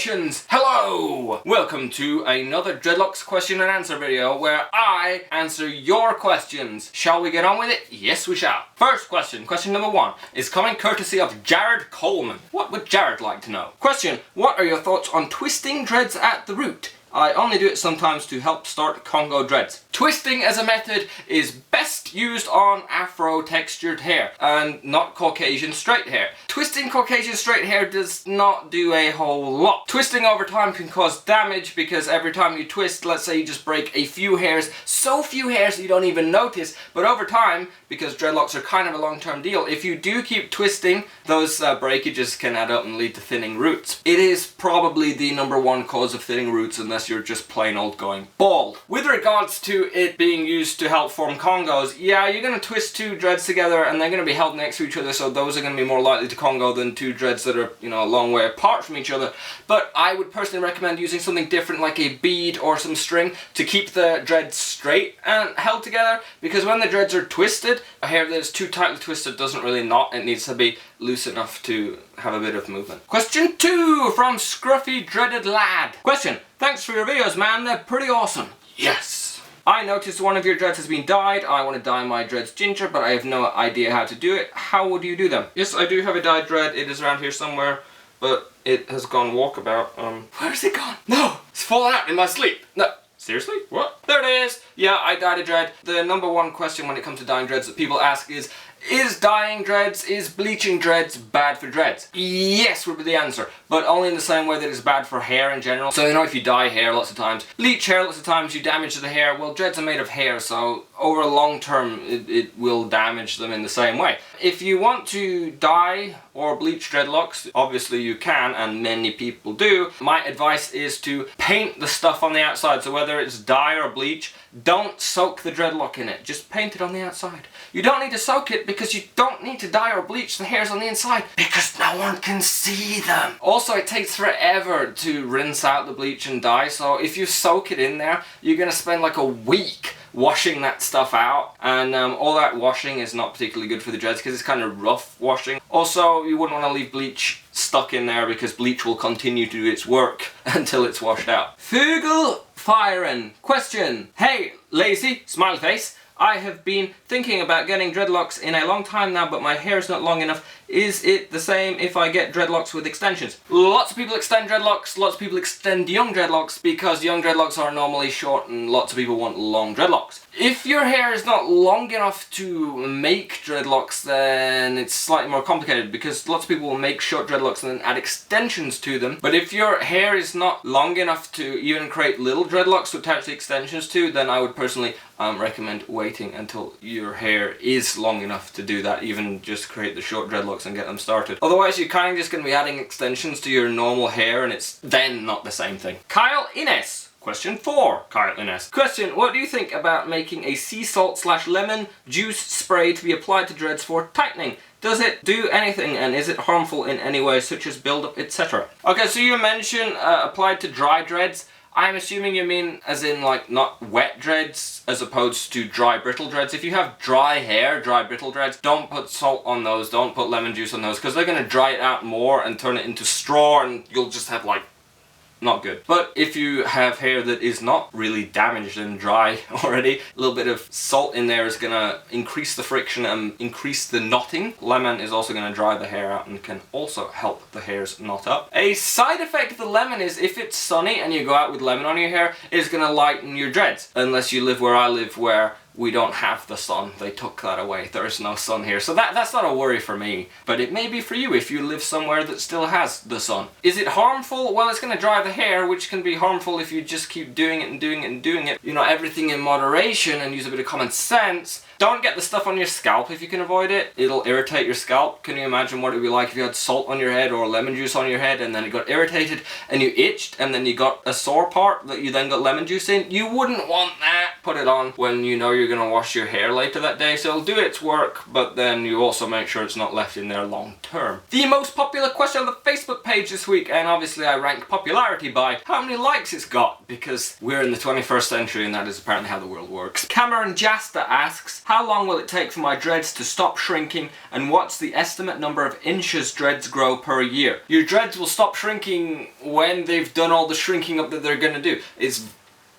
Congratulations! Hello! Welcome to another Dreadlocks question and answer video where I answer your questions. Shall we get on with it? Yes, we shall. First question number 1, is coming courtesy of Jared Coleman. What would Jared like to know? Question, what are your thoughts on twisting dreads at the root? I only do it sometimes to help start Congo Dreads. Twisting as a method is best used on Afro textured hair and not Caucasian straight hair. Twisting Caucasian straight hair does not do a whole lot. Twisting over time can cause damage because every time you twist, let's say you just break a few hairs, so few hairs that you don't even notice, but over time, because dreadlocks are kind of a long-term deal, if you do keep twisting, those breakages can add up and lead to thinning roots. It is probably the #1 cause of thinning roots unless you're just plain old going bald. With regards to it being used to help form Congos, yeah, you're going to twist two dreads together and they're going to be held next to each other, so those are going to be more likely to Congo than two dreads that are, you know, a long way apart from each other. But I would personally recommend using something different like a bead or some string to keep the dreads straight and held together, because when the dreads are twisted, a hair that is too tightly twisted doesn't really knot. It needs to be loose enough to have a bit of movement. Question 2 from scruffydreadedlad. Question, thanks for your videos, man, they're pretty awesome. Yes. I noticed one of your dreads has been dyed. I want to dye my dreads ginger, but I have no idea how to do it. How would you do them? Yes, I do have a dyed dread. It is around here somewhere, but it has gone walkabout. Where's it gone? No, it's fallen out in my sleep. No. Seriously? What? There it is! Yeah, I dyed a dread. The #1 question when it comes to dyeing dreads that people ask is dyeing dreads, is bleaching dreads bad for dreads? Yes would be the answer, but only in the same way that it's bad for hair in general. So you know, if you dye hair lots of times, bleach hair lots of times, you damage the hair. Well, dreads are made of hair, so over a long term it will damage them in the same way. If you want to dye or bleach dreadlocks, obviously you can, and many people do. My advice is to paint the stuff on the outside, so whether it's dye or bleach, don't soak the dreadlock in it, just paint it on the outside. You don't need to soak it because you don't need to dye or bleach the hairs on the inside because no one can see them. Also, it takes forever to rinse out the bleach and dye, so if you soak it in there, you're going to spend like a week washing that stuff out, and all that washing is not particularly good for the dreads because it's kind of rough washing. Also, you wouldn't want to leave bleach stuck in there because bleach will continue to do its work until it's washed out. Føgle Fyren. Question. Hey, lazy, smiley face. I have been thinking about getting dreadlocks in a long time now, but my hair is not long enough. Is it the same if I get dreadlocks with extensions? Lots of people extend dreadlocks, lots of people extend young dreadlocks because young dreadlocks are normally short and lots of people want long dreadlocks. If your hair is not long enough to make dreadlocks, then it's slightly more complicated because lots of people will make short dreadlocks and then add extensions to them. But if your hair is not long enough to even create little dreadlocks to attach the extensions to, then I would personally recommend waiting until your hair is long enough to do that, even just create the short dreadlocks and get them started. Otherwise, you're kind of just going to be adding extensions to your normal hair and it's then not the same thing. Kyle Innes. Question 4, Kyle Innes. Question, what do you think about making a sea salt / lemon juice spray to be applied to dreads for tightening? Does it do anything and is it harmful in any way, such as buildup, etc.? Okay, so you mentioned applied to dry dreads. I'm assuming you mean as in like not wet dreads as opposed to dry brittle dreads. If you have dry hair, dry brittle dreads, don't put salt on those, don't put lemon juice on those, because they're going to dry it out more and turn it into straw and you'll just have like not good. But if you have hair that is not really damaged and dry already, a little bit of salt in there is going to increase the friction and increase the knotting. Lemon is also going to dry the hair out and can also help the hairs knot up. A side effect of the lemon is if it's sunny and you go out with lemon on your hair, it's going to lighten your dreads. Unless you live where I live, where we don't have the sun. They took that away. There is no sun here. So that's not a worry for me. But it may be for you if you live somewhere that still has the sun. Is it harmful? Well, it's going to dry the hair, which can be harmful if you just keep doing it and doing it and doing it. You know, everything in moderation and use a bit of common sense. Don't get the stuff on your scalp if you can avoid it. It'll irritate your scalp. Can you imagine what it would be like if you had salt on your head or lemon juice on your head and then it got irritated and you itched and then you got a sore part that you then got lemon juice in? You wouldn't want that. Put it on when you know you're going to wash your hair later that day, so it'll do its work, but then you also make sure it's not left in there long term. The most popular question on the Facebook page this week, and obviously I rank popularity by how many likes it's got, because we're in the 21st century and that is apparently how the world works. Cameron Jaster asks, How long will it take for my dreads to stop shrinking, and what's the estimate number of inches dreads grow per year? Your dreads will stop shrinking when they've done all the shrinking up that they're going to do.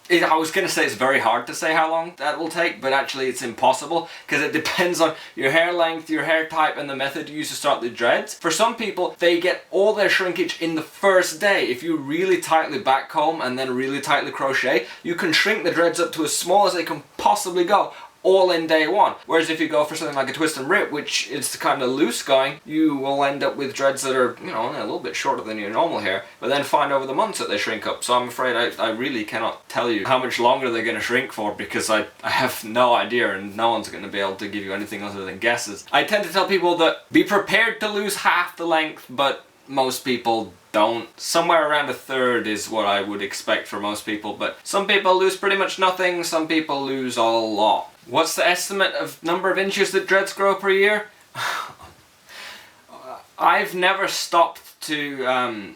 I was going to say it's very hard to say how long that will take, but actually it's impossible because it depends on your hair length, your hair type, and the method you use to start the dreads. For some people, they get all their shrinkage in the first day. If you really tightly backcomb and then really tightly crochet, you can shrink the dreads up to as small as they can possibly go, all in day one. Whereas if you go for something like a twist and rip, which is kind of loose going, you will end up with dreads that are, you know, a little bit shorter than your normal hair, but then find over the months that they shrink up. So I'm afraid I really cannot tell you how much longer they're going to shrink for, because I have no idea, and no one's going to be able to give you anything other than guesses. I tend to tell people that be prepared to lose half the length, but most people don't. Somewhere around a third is what I would expect for most people, but some people lose pretty much nothing, some people lose a lot. What's the estimate of number of inches that dreads grow per year? I've never stopped to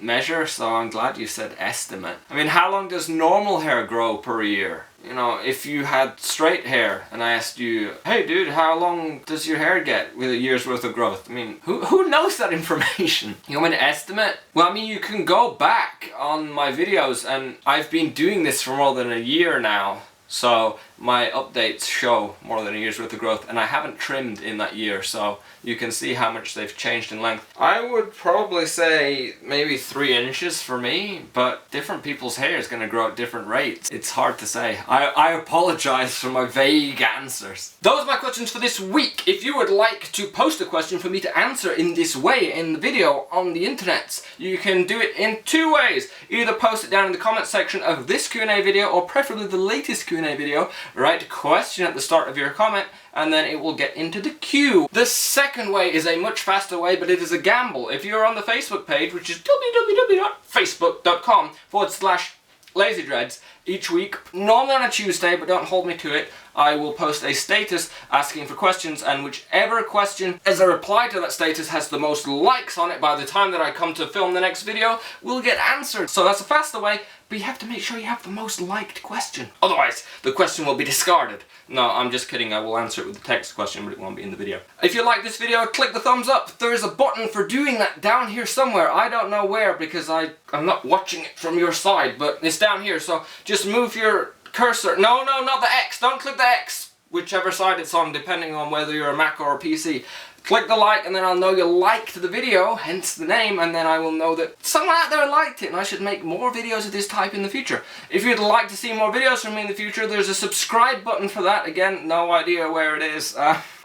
measure, so I'm glad you said estimate. I mean, how long does normal hair grow per year? You know, if you had straight hair and I asked you, hey dude, how long does your hair get with a year's worth of growth? I mean, who knows that information? You want me to estimate? Well, I mean, you can go back on my videos, and I've been doing this for more than a year now. So my updates show more than a year's worth of growth, and I haven't trimmed in that year, so you can see how much they've changed in length. I would probably say maybe 3 inches for me, but different people's hair is going to grow at different rates. It's hard to say. I apologize for my vague answers. Those are my questions for this week. If you would like to post a question for me to answer in this way in the video on the internet, you can do it in 2 ways. Either post it down in the comment section of this Q&A video, or preferably the latest Q&A video. Write a question at the start of your comment, and then it will get into the queue. The second way is a much faster way, but it is a gamble. If you're on the Facebook page, which is www.facebook.com/lazydreads, each week, normally on a Tuesday, but don't hold me to it, I will post a status asking for questions, and whichever question as a reply to that status has the most likes on it by the time that I come to film the next video will get answered. So that's a faster way, but you have to make sure you have the most liked question. Otherwise, the question will be discarded. No, I'm just kidding. I will answer it with a text question, but it won't be in the video. If you like this video, click the thumbs up. There is a button for doing that down here somewhere. I don't know where, because I'm not watching it from your side, but it's down here. So just move your cursor. No, not the X. Don't click the X. Whichever side it's on, depending on whether you're a Mac or a PC. Click the like, and then I'll know you liked the video, hence the name, and then I will know that someone out there liked it, and I should make more videos of this type in the future. If you'd like to see more videos from me in the future, there's a subscribe button for that. Again, no idea where it is.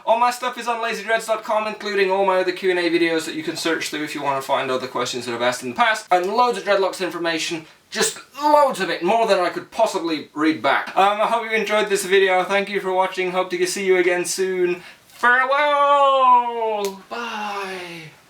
All my stuff is on lazydreads.com, including all my other Q&A videos that you can search through if you want to find other questions that I've asked in the past, and loads of Dreadlocks information. Just loads of it, more than I could possibly read back. I hope you enjoyed this video. Thank you for watching. Hope to see you again soon. Farewell! Bye!